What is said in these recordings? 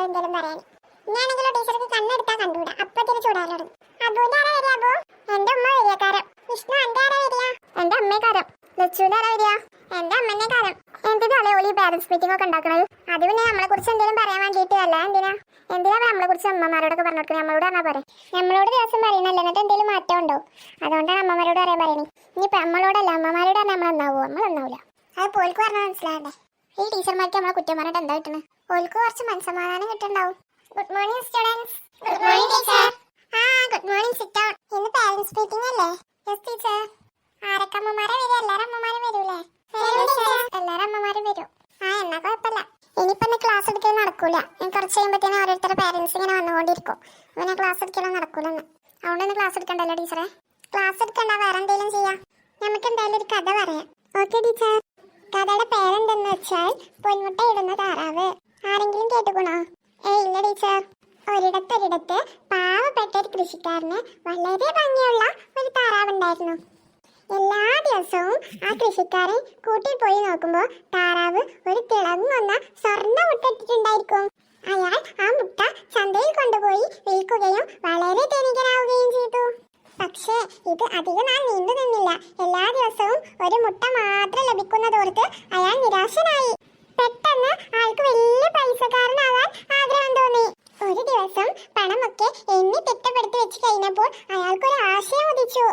എന്തെങ്കിലും പറയാൻ. ഞാനെങ്കിലും ടീച്ചർക്ക് കണ്ണെടുത്താൽ കണ്ടുകൂടാ, അപ്പൊ തിരി ചൂടാലോടും. അബുവിന്റെ ആരാ വരിക? അബു എന്റെ ഉമ്മ വരികക്കാരം. വിഷ്ണു എന്റെ ആരാ വരിക? എന്റെ അമ്മേക്കാരം. ലച്ചുവിന്റെ ആരാ വരിക? എന്റെ അമ്മന്റെ കാരം. എന്തിനാണ് ഓളി പാരന്റ്സ് മീറ്റിംഗ് ഒക്കെ ഉണ്ടാക്കണത്? അത് പിന്നെ നമ്മളെ കുറിച്ച് എന്തെങ്കിലും പറയാൻ വേണ്ടിയിട്ട് അല്ല. എന്തിനാ നമ്മളെ കുറിച്ച് അമ്മമാരോടൊക്കെ പറഞ്ഞു കൊടുക്കുന്നത്? നമ്മളോട് പറഞ്ഞാൽ പോരെ. നമ്മളോട് ദിവസം പറയണല്ലോ, എന്നിട്ട് എന്തെങ്കിലും മാറ്റം ഉണ്ടോ? അതുകൊണ്ടാണ് അമ്മമാരോട് പറയാൻ പറയണേ. ഇനിയിപ്പോൾ നമ്മളോടല്ല അമ്മമാരോട് പറഞ്ഞാൽ നമ്മളെന്നാവോ? നമ്മളെന്നാവില്ല. അത് പോൽക്ക് പറഞ്ഞാൽ മനസ്സിലാകണ്ടേ? ഈ ടീച്ചർമാർക്ക് നമ്മളെ കുറ്റം പറഞ്ഞിട്ട് എന്താ കിട്ടുന്നത്? ഓൽക്ക് കുറച്ച് മനസ്സമാധാനം കിട്ടുന്നുണ്ടാവും. Good morning students. Good morning teacher. Good morning, sit down. ഇന്ന് പാരന്റ്സ് മീറ്റിംഗ് അല്ലേ? Yes teacher. ആരൊക്കെ അമ്മമാരെ വരും? എല്ലാവരും അമ്മമാരും വരൂലേ? എല്ലാവരും അമ്മമാരും വരും. എന്നാ കുഴപ്പമില്ല. ഇനിയിപ്പോ ക്ലാസ് എടുക്കൽ നടക്കൂല. ഞാൻ കുറച്ച് കഴിയുമ്പോഴത്തേനും ഓരോരുത്തരുടെ പാരന്റ്സ് ഇങ്ങനെ വന്നുകൊണ്ടിരിക്കും. പിന്നെ ക്ലാസ് എടുക്കലും നടക്കൂലെന്ന്. അതുകൊണ്ടൊന്ന് ക്ലാസ് എടുക്കണ്ടല്ലോ ടീച്ചറെ? ക്ലാസ് എടുക്കണ്ട, വേറെ എന്തെങ്കിലും ചെയ്യാം. നമുക്ക് എന്തായാലും ഒരു കഥ പറയാം. Okay teacher. കഥയുടെ പേരെന്തെന്ന് വെച്ചാൽ പൊന്മുട്ട ഇടുന്ന താറാവ്. ആരെങ്കിലും കേട്ടുക്കണോ? ഇല്ല ടീച്ചർ. ഒരിടത്തൊരിടത്ത് പാവപ്പെട്ട ഒരു കൃഷിക്കാരന് വളരെ ഭംഗിയുള്ള ഒരു താറാവുണ്ടായിരുന്നു. എല്ലാ ദിവസവും ആ കൃഷിക്കാരൻ കൂട്ടിൽ പോയി നോക്കുമ്പോൾ താറാവ് ഒരു തിളങ്ങുന്ന സ്വർണ്ണ മുട്ട ഇട്ടിട്ടുണ്ടായിരിക്കും. അയാൾ ആ മുട്ട ചന്തയിൽ കൊണ്ടുപോയി വിൽക്കുകയും വളരെ ധനികനാവുകയും ചെയ്തു. പക്ഷേ ഇത് അധികം നാൾ നീണ്ടു നിന്നില്ല. എല്ലാ ദിവസവും ഒരു മുട്ട മാത്രം ലഭിക്കുന്നതോർത്ത് അയാൾ നിരാശനായി. പെട്ടെന്ന് അയാൾക്ക് വലിയ പൈസക്കാരനാവാൻ ആഗ്രഹം തോന്നി. ഒരു ദിവസം പണമൊക്കെ എണ്ണി തിട്ടപ്പെടുത്തി വെച്ച് കഴിഞ്ഞപ്പോൾ അയാൾക്കൊരു ആശയം ഉദിച്ചു.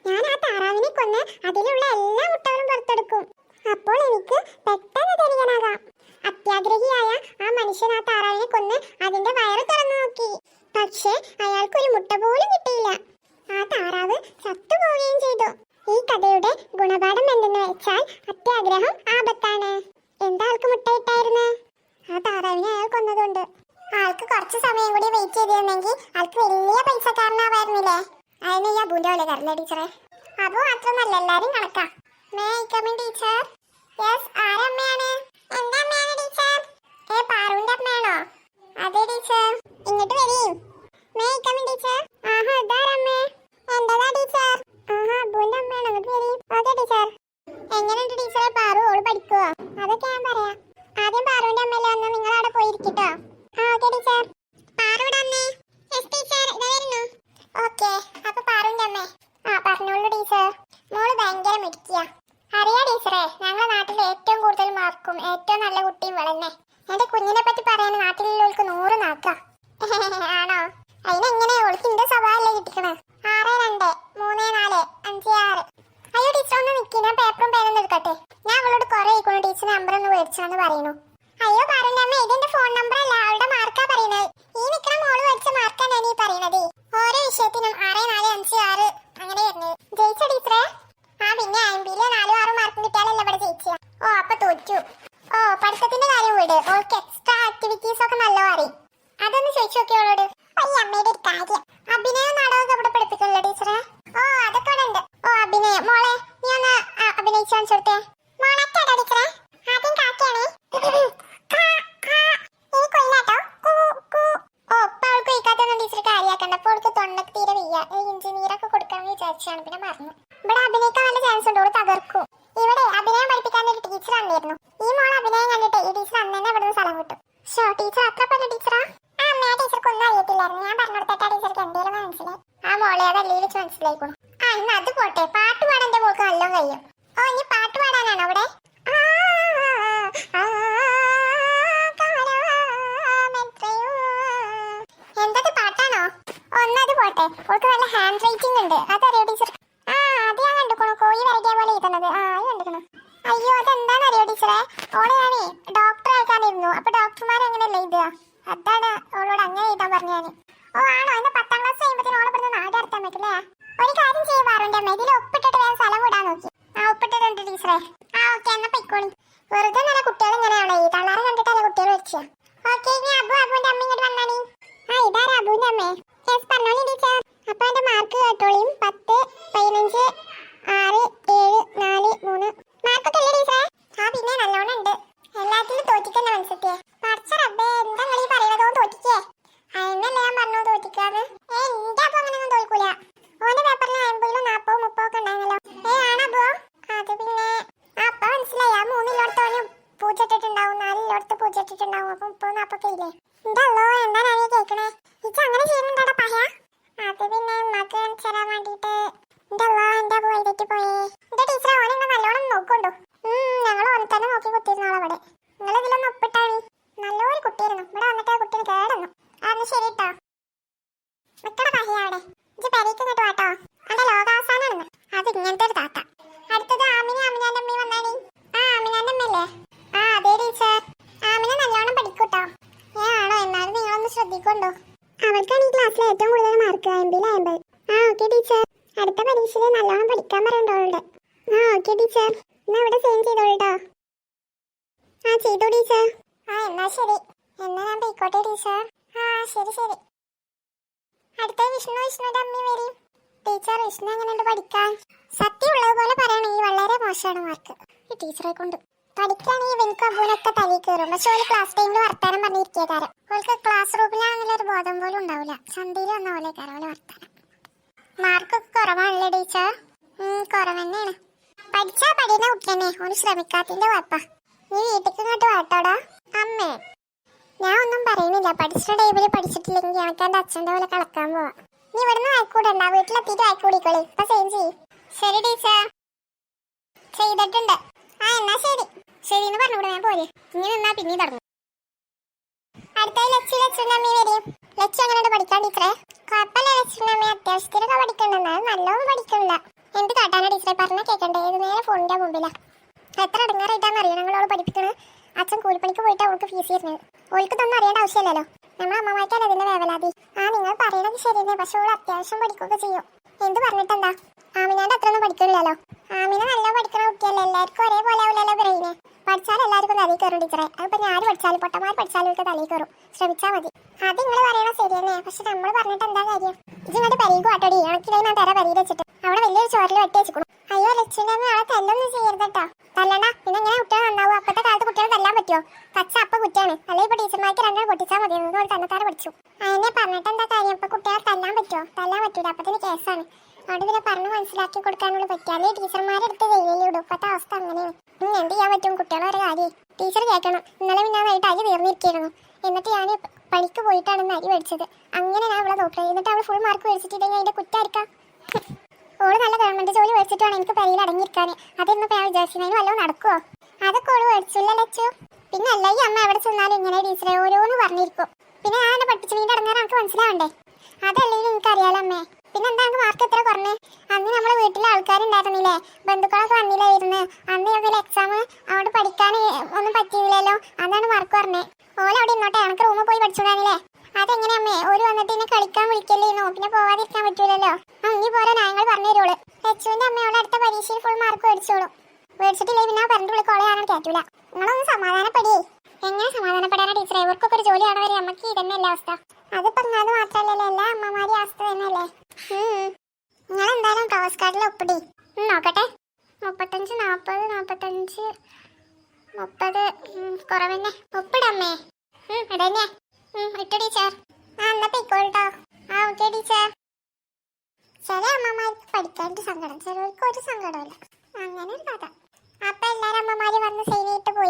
ഞാൻ ആ താറാവിനെ കൊന്ന് അതിലുള്ള എല്ലാ മുട്ടകളും പുറത്തെടുക്കും. അപ്പോൾ എനിക്ക് പെട്ടെന്ന് ധനികനാകാം. അത്യാഗ്രഹിയായ ആ മനുഷ്യൻ ആ താറാവിനെ കൊന്ന് അതിന്റെ വയറ് തുറന്നു നോക്കി. പക്ഷേ അയാൾക്കൊരു മുട്ട പോലും കിട്ടിയില്ല. ആ താറാവ് ചത്തുപോവുകയും ചെയ്തു. ഈ കഥയുടെ ഗുണപാഠം എന്തെന്ന് വെച്ചാൽ അത്യാഗ്രഹം ആപത്താണ്. എന്താ ആൾക്ക് മുട്ടയിട്ടായിരുന്നു? ആ താറാവിനെ അയാൾ കൊന്നതുകൊണ്ട്. ആൾക്ക് കുറച്ച് സമയം കൂടി വെയിറ്റ് ചെയ്തിരുന്നെങ്കിൽ ആൾക്ക് വലിയ പൈസക്കാരനാവായിരുന്നില്ലേ? അതിന് ഈ അബുവിന്റെ പോലെ കറില്ല ടീച്ചറെ. അബു മാത്രമല്ല, എല്ലാരും കണക്കാ. May I come in teacher? Yes. ആരമ്മയാണ്? എന്റെ അമ്മയാണ് ടീച്ചർ. പാറുവിന്റെ അമ്മയാണോ? അതെ ടീച്ചർ. ഇങ്ങോട്ട് വരീ. May I come in teacher? ഇതാരമ്മേ? എന്റേതാ ടീച്ചർ. അബുവിന്റെ അമ്മയാണ്. ഇങ്ങോട്ട് വരീ. Okay teacher. എങ്ങനെയുണ്ട് ടീച്ചറെ പാറു? ഓള് പഠിക്കുവോ? അതൊക്കെ ഞാൻ പറയാം. ആദ്യം പാറുവിന്റെ അമ്മയല്ലേ വന്ന്, നിങ്ങൾ അവിടെ പോയിരിക്കട്ടോ. Okay teacher. പാറു ഇവിടെ വന്നേ. യെസ് ടീച്ചർ, ഇതാ വരുന്നു. ഓക്കെ, അപ്പൊ പാറുവിന്റെ അമ്മേ. പറഞ്ഞോളൂ ടീച്ചർ. മോള് ഭയങ്കര മിടുക്കിയ. അറിയാ ടീച്ചറെ, ഞങ്ങളുടെ നാട്ടിൽ ഏറ്റവും കൂടുതൽ മാർക്കും ഏറ്റവും നല്ല കുട്ടിയും വളന്നെ. എന്റെ കുഞ്ഞിനെ പറ്റി പറയാൻ നാട്ടിലുള്ളവർക്ക് 100 നാക്ക. ആണോ? അതിനെങ്ങനെ? ഓൾക്ക് ഇന്റെ സ്വഭാവമല്ലേ കിട്ടിക്കണേ. 6 2 3 4 5 6. അയ്യോ ടീച്ചർ ഒന്ന് നിൽക്കി, ഞാൻ പേപ്പറും പേരൊന്നും എടുക്കട്ടെ. ഞാൻ അവളോട് കുറെ ആയിക്കോണു ടീച്ചർ നമ്പർ ഒന്ന് മേടിച്ചാന്ന് പറയുന്നു. അയ്യോ പറഞ്ഞ അമ്മ, ഇതെന്റെ ഫോൺ നമ്പർ അല്ല, അവളുടെ മാർക്കാ പറയുന്നത്. ഈ നിൽക്കണ മോള് മേടിച്ച മാർക്കാണ് നീ പറയണത്. ഓരോ വിഷയത്തിനും 6 4 5 6 അങ്ങനെ വരുന്നത്. ജയിച്ച ടീച്ചറെ? പിന്നെ 50 4 6 മാർക്ക് കിട്ടിയാലല്ല ഇവിടെ ജയിച്ച. അപ്പൊ തോറ്റു. പഠിത്തത്തിന്റെ കാര്യം വിട്. ഓൾക്ക് എക്സ്ട്രാ ആക്ടിവിറ്റീസ് ഒക്കെ നല്ല അറിയും. അതൊന്ന് ചോദിച്ചു നോക്കിയോളോട്. അമ്മയുടെ ഒരു കാര്യം, അഭിനയം നാടകമൊക്കെ ഇവിടെ പഠിപ്പിക്കണല്ലോ ടീച്ചറെ? അതൊക്കെ ഇവിടെ ഉണ്ട്. അഭിനയം. മോളെ നീ ഒന്ന് അഭിനയിച്ചു കാണിച്ചോട്ടെ. മോളൊക്കെയാണോ ടീച്ചറെ? ആദ്യം കാക്കയാണേ. ടീച്ചർ കാര്യാക്കണ്ട. അപ്പോൾ അവൾക്ക് തൊണ്ടക്ക് തീരെ വയ്യ. എഞ്ചിനീയറൊക്കെ കൊടുക്കാമെന്ന് വിചാരിച്ചാണ്, പിന്നെ മറന്നു. ഇവിടെ അഭിനയിക്കാൻ നല്ല ചാൻസ് ഉണ്ട്, അവള് തകർക്കും. ഇവിടെ അഭിനയം പഠിപ്പിക്കാൻ ഒരു ടീച്ചർ വന്നിരുന്നു. ഈ മോൾ അഭിനയം കണ്ടിട്ട് ഈ ടീച്ചർ അന്ന് തന്നെ ഇവിടെ സ്ഥലം കിട്ടും. ടീച്ചർ അത്ര പല ടീച്ചറാ? അമ്മ ടീച്ചർക്ക് ഒന്നും അറിയത്തില്ലായിരുന്നു. ഞാൻ പറഞ്ഞു കൊടുത്തിട്ട് ടീച്ചർക്ക് എന്തേലും മനസ്സിലായി. മോളെ അതല്ലേ വെച്ച് മനസ്സിലായിക്കോളൂ. ഇന്ന് അത് പോട്ടെ, പാട്ട് പാടാൻ എന്റെ മോൾക്ക് നല്ലോണം കഴിയും. ഇനി പാട്ട് പാടാനാണോ അവിടെ? എന്തൊക്കെ പാട്ടാണോ? ഒന്നത് പോട്ടെ, ഓൾക്ക് നല്ല ഹാൻഡ് റൈറ്റിംഗ് ഉണ്ട്. അതറിയോ ടീച്ചർ? അത് ഞാൻ കണ്ടുക്കണു. കോഴി വരയ്ക്കാൻ പോലെ എഴുതുന്നത്. കണ്ടുക്കണു. അയ്യോ അതെന്താണെന്നറിയോ ടീച്ചറെ? ഓളെ ഞാനേ ഡോക്ടർ ആക്കാനിരുന്നു. അപ്പൊ ഡോക്ടർമാർ അങ്ങനെയല്ലേ എഴുതുക? അതാണ് ഓളോട് അങ്ങനെ എഴുതാൻ പറഞ്ഞു ഞാൻ. ആണോ? എന്നെ 10ാം ക്ലാസ് കഴിയുമ്പോഴത്തേനും ഓളെ പറഞ്ഞ നാട് നടത്താൻ പറ്റില്ലേ? ഒരു കാര്യം ചെയ്യാറുണ്ട് അമ്മ, ഇതിൽ ഒപ്പിട്ടിട്ട് വേഗം സ്ഥലം വിടാൻ നോക്കി. ഒപ്പിട്ടിട്ടുണ്ട് ടീച്ചറെ. ഓക്കെ, എന്നാ പൊയ്ക്കോളി. വെറുതെ നല്ല കുട്ടികൾ ഇങ്ങനെയാണോ? ഈ തള്ളാറെ കണ്ടിട്ടല്ലേ കുട്ടികൾ വെച്ചാ. ഓക്കെ, ഇനി അബുവിന്റെ അമ്മ ഇങ്ങോട്ട് വന്നാണേ. ഇതാരാ അബുവിന്റെ അമ്മേ? യെസ് പറഞ്ഞോളി ടീച്ചർ. അപ്പൊ എന്റെ മാർക്ക് കേട്ടോളിയും. 10 15 6 7 4 3 മാർക്കൊക്കെ ഇല്ലേ ടീച്ചറെ? പിന്നെ നല്ലോണം ഉണ്ട്. എല്ലാത്തിലും തോറ്റിക്കന്നെ മനസ്സിലാക്കിയേ. പഠിച്ച റബ്ബേ, എന്താ നിങ്ങൾ ഈ പറയണതോ? തോറ്റിക്കേ? എന്നല്ലേ ഞാൻ പറഞ്ഞു തോറ്റിക്കാന്ന്. എന്റെ അപ്പൊ അങ്ങനെയൊന്നും തോൽക്കൂല. ഓന്റെ പേപ്പറിൽ 50 40 30 ഒക്കെ ഉണ്ടായിരുന്നല്ലോ. ആണോ? അത് പിന്നെ അപ്പൊ മനസ്സിലായി. ആ 3 പൂച്ച ഇട്ടിട്ടുണ്ടാവും, 4 പൂച്ച ഇട്ടിട്ടുണ്ടാവും. ഉണ്ടാവും. അപ്പൊ 30-40 ഇല്ലേ? എന്തല്ലോ എന്താണ് നീ കേൾക്കണേ? ഇജ്ജ് അങ്ങനെ ചെയ്യുന്നുണ്ടാ പഹ? അത് പിന്നെ ഉമ്മക്ക് ചേരാൻ വേണ്ടിട്ട് എന്തല്ലോ എന്റെ അബു എഴുതിട്ട് പോയേ. എന്റെ ടീച്ചറെ ഓനെ നല്ലോണം നോക്കുണ്ടോ? ഞങ്ങൾ ഓനെ തന്നെ നോക്കി കുത്തിയിരുന്നോളെ അവിടെ. നിങ്ങൾ ഇതിലൊന്ന് ഒപ്പിട്ടാണി. നല്ലൊരു കുട്ടിയായിരുന്നു. ഇവിടെ വന്നിട്ട് ആ കുട്ടീനെ കേടുന്നു. അന്ന് ശരി കേട്ടോ. നിക്കട പഹ അവിടെ. ഇജ്ജ് പെരേക്ക് ഇങ്ങോട്ട് വാട്ടോ. അന്റെ ലോകാവസാനാണെന്ന്. അത് ഇങ്ങനത്തെ ഒരു താത്ത. അടുത്തത് ആമിനാന്റെ അമ്മ വന്നാണി. ആമിനാന്റെ അമ്മയല്ലേ? അതെ ടീച്ചർ. ആമിന നല്ലോണം പഠിക്കൂട്ടോ. ആണോ? എന്നാലും നിങ്ങളൊന്ന് ശ്രദ്ധിക്കൊണ്ടോ. അവൾക്കാണ് ഈ ക്ലാസ്സിലെ ഏറ്റവും കൂടുതൽ മാർക്ക്. 50-50. Okay teacher. അടുത്ത പരീക്ഷയിൽ നല്ലോണം പഠിക്കാൻ പറയണ്ടോളുടെ. Okay teacher. എന്നാ ഇവിടെ സൈൻ ചെയ്തോളൂട്ടോ. ചെയ്തു ടീച്ചർ. എന്നാ ശരി. എന്നാ ഞാൻ പോയിക്കോട്ടെ ടീച്ചർ. ശരി. അടുത്ത വിഷ്ണുവിന്റെ അമ്മ വരും. ടീച്ചർ വിഷ്ണു എങ്ങനെയുണ്ട് പഠിക്കാൻ? സത്യമുള്ളത് പോലെ പറയണേ, വളരെ മോശമാണ് മാർക്ക്. ഈ ടീച്ചറെ കൊണ്ട് പഠിക്കുകയാണെങ്കിൽ എനിക്ക് അബൂനൊക്കെ തലയിൽ കയറും. പക്ഷെ ഓല് ക്ലാസ് ടൈമിൽ വർത്താനം പറഞ്ഞിരിക്കുക കാരം. ഓൾക്ക് ക്ലാസ് റൂമിലാണെങ്കിലും ഒരു ബോധം പോലും ഉണ്ടാവില്ല. ചന്തയിൽ വന്ന പോലെ കാരം ഓല് വർത്താനം. മാർക്കൊക്കെ കുറവാണല്ലേ ടീച്ചർ? കുറവ് തന്നെയാണ്. പഠിച്ചാ പഠിക്കുന്ന കുട്ടി തന്നെ. ഓന് ശ്രമിക്കാത്തിന്റെ കുഴപ്പ. നീ വീട്ടിലേക്ക് ഇങ്ങോട്ട് വാട്ടോടാ. അമ്മേ ഞാൻ ഒന്നും പറയുന്നില്ല. പഠിച്ച ടൈമിൽ പഠിച്ചിട്ടില്ലെങ്കിൽ എനിക്ക് എന്റെ അച്ഛൻ്റെ പോലെ കളക്കാൻ പോവാ. നീ ഇവിടുന്ന് വായിക്കൂടണ്ട. വീട്ടിലെത്തിയിട്ട് വായിക്കൂടിക്കോളി. ഇപ്പൊ സെയിം ചെയ്യും. ശരി ടീച്ചർ. ചെയ്തിട്ടുണ്ട്. എന്നാ ശരിന്ന് പറഞ്ഞൂടെ ഞാൻ പോരെ. ഇനി നിന്നാ പിന്നെ തുടങ്ങും. അടുത്തായി ലച്ചുവിന്റെ അമ്മ വരും. ലച്ചു എങ്ങനെയുണ്ട് പഠിക്കാൻ ടീച്ചറെ? കുഴപ്പമില്ല ലച്ചുവിന്റെ അമ്മ. അത്യാവശ്യത്തിനൊക്കെ പഠിക്കണ്ടെന്ന്. അത് നല്ലോണം പഠിക്കണില്ല. എന്ത് കാട്ടാനാ ടീച്ചറെ? പറഞ്ഞാൽ കേൾക്കണ്ടേ? ഏത് നേരെ ഫോണിന്റെ മുമ്പിലാ. എത്ര അടുങ്ങാറായിട്ടാന്ന് അറിയാം ഞങ്ങളോട് പഠിപ്പിക്കണത്. അച്ഛൻ കൂലിപ്പണിക്ക് പോയിട്ട് അവൾക്ക് ഫീസ് തരുന്നത്. ഓൾക്ക് ഇതൊന്നും അറിയേണ്ട ആവശ്യമില്ലല്ലോ. നമ്മുടെ അമ്മമാർക്കല്ല അതിന്റെ വേവലാതി. നിങ്ങൾ പറയണത് ശരിയെന്നെ. പക്ഷെ ഓൾ അത്യാവശ്യം പഠിക്കുകയൊക്കെ ചെയ്യും. എന്ത് പറഞ്ഞിട്ടെന്താ? ആമിനാന്റെ അത്രയൊന്നും പഠിക്കണില്ലല്ലോ. ആമിന നല്ല പഠിക്കണ കുട്ടിയല്ലേ. എല്ലാവർക്കും ഒരേപോലെ ആവില്ലല്ലോ ബ്രെയിന്. പഠിച്ചാൽ എല്ലാവർക്കും തലയിൽ കയറും ടീച്ചറെ. അതിപ്പോ ഞാൻ പഠിച്ചാലും പൊട്ടന്മാർ പഠിച്ചാലും ഒക്കെ തലയിൽ കയറും. ശ്രമിച്ചാൽ മതി. അത് നിങ്ങൾ പറയണ ശരിയെന്നെ. പക്ഷെ നമ്മൾ പറഞ്ഞിട്ട് എന്താ കാര്യം? ഇത് ഇങ്ങോട്ട് പരിക്ക് വാട്ടോടി. എനിക്കിടയിൽ ഞാൻ തരാ പരിയിൽ വെച്ചിട്ട് അവിടെ വലിയൊരു ചോറിൽ വെട്ടി വെച്ചിരിക്കണം. അയ്യോ ലക്ഷ്മിന്റെ അമ്മ അവളെ തല്ലൊന്നും ചെയ്യരുതട്ടോ. തല്ലണ്ട. പിന്നെ എങ്ങനെ കുട്ടികൾ നന്നാവും? അപ്പത്തെ കാലത്ത് കുട്ടികൾ തല്ലാൻ പറ്റുമോ? തച്ച അപ്പ കുറ്റിയാണ്. അല്ലെങ്കിൽ ഇപ്പൊ ടീച്ചർമാർക്ക് രണ്ടാൾ പൊട്ടിച്ചാൽ മതി. അതുകൊണ്ട് തന്നെത്താരെ പഠിച്ചു. അതിനെ പറഞ്ഞിട്ട് എന്താ കാര്യം? ഇപ്പൊ കുട്ടികൾ തല്ലാൻ പറ്റുമോ? തല്ലാൻ പറ്റൂല. അപ്പത്തിന് കേസാണ്. അവിടെ പിന്നെ പറഞ്ഞ് മനസ്സിലാക്കി കൊടുക്കാനുള്ള പറ്റാതെ ടീച്ചർമാരെടുത്ത് വെയിലിടും. ഇപ്പത്തെ അവസ്ഥ അങ്ങനെയാണ്. എന്ത് ചെയ്യാൻ പറ്റും? കുട്ടികളെ ഒരു കാര്യം ടീച്ചർ കേൾക്കണം. ഇന്നലെ പിന്നെ നൈറ്റ് അരി തീർന്നിരിക്കുന്നു. എന്നിട്ട് ഞാൻ പണിക്ക് പോയിട്ടാണ് അരി മേടിച്ചത്. അങ്ങനെ ഞാൻ അവളെ നോക്കുന്നത്. എന്നിട്ട് അവൾ ഫുൾ മാർക്ക് മേടിച്ചിട്ടുണ്ടെങ്കിൽ അതിന്റെ കുറ്റായിരിക്കാം. ഓള് നല്ല ഗവൺമെന്റ് ജോലി മേടിച്ചിട്ട് വേണം എനിക്ക് പരിയിൽ അടങ്ങിയിരിക്കാൻ. അതൊന്നും ഞാൻ വിചാരിച്ചതിന് വല്ലതും നടക്കുവോ? അതൊക്കെ ഓള് മേടിച്ചില്ല ലച്ചു. പിന്നെ അല്ല ഈ അമ്മ എവിടെ ചെന്നാലും ഇങ്ങനെ ടീച്ചറെ ഓരോന്ന് പറഞ്ഞിരിക്കും. പിന്നെ ഞാൻ എന്നെ പഠിപ്പിച്ചതിന്റെ അടങ്ങാൻ എനിക്ക് മനസ്സിലാവണ്ടേ? അതല്ലെങ്കിൽ എനിക്കറിയാലോ അമ്മേ. പിന്നെ എന്താ എനിക്ക് മാർക്ക് എത്ര കുറഞ്ഞേ? അന്ന് നമ്മളെ വീട്ടിലെ ആൾക്കാരുണ്ടായിരുന്നില്ലേ? ബന്ധുക്കളൊക്കെ വന്നില്ലേ ഇരുന്ന്? അന്ന് ഞങ്ങൾക്ക് എക്സാം അവിടെ പഠിക്കാൻ ഒന്നും പറ്റിയില്ലല്ലോ. അതാണ് മാർക്ക് പറഞ്ഞേ. ഓലവിടെ ഇന്നോട്ടെ. എനിക്ക് റൂമിൽ പോയി പഠിച്ചുകൂടാനില്ലേ? അതെങ്ങനെ അമ്മേ? ഒരു വന്നിട്ട് എന്നെ കളിക്കാൻ വിളിക്കല്ലേന്നോ? പിന്നെ പോവാതിരിക്കാൻ പറ്റൂലല്ലോ. ഇനി പോലെ ഞങ്ങൾ പറഞ്ഞു തരുള്ളൂ. ലച്ചുവിന്റെ അമ്മയോട് അടുത്ത പരീക്ഷയിൽ ഫുൾ മാർക്ക് മേടിച്ചോളൂ. മേടിച്ചിട്ടില്ലേ പിന്നെ ആ പറഞ്ഞിട്ടുള്ള കോളയാനും കേറ്റൂല. നിങ്ങളൊന്ന് സമാധാനപ്പെടിയേ. എങ്ങനെ സമാധാനപ്പെടാനാ ടീച്ചറെ? ഇവർക്കൊക്കെ ഒരു ജോലി ആണവരെ. നമുക്ക് ഇതന്നെയല്ലേ അവസ്ഥ? അതിപ്പോ അത് മാത്രല്ലല്ലോ, എല്ലാ അമ്മമാരും അവസ്ഥ തന്നെയല്ലേ. നിങ്ങൾ എന്തായാലും ക്രോസ് കാർഡിൽ ഒപ്പിടി. നോക്കട്ടെ. 35, 40, 45, 30 കുറവന്നെ. ഒപ്പിടമ്മേ. ഇടന്നെ. ഇട്ടു ടീച്ചർ. എന്നാ പൊയ്ക്കോട്ടോ. Okay teacher. ചില അമ്മമാർക്ക് പഠിക്കാനായിട്ട് സങ്കടം, ചിലവർക്ക് ഒരു സങ്കടമില്ല. അങ്ങനെ ഒരു കഥ. അപ്പൊ എല്ലാരും അമ്മമാര് വന്ന് സൈൻ ചെയ്തിട്ട് പോയി.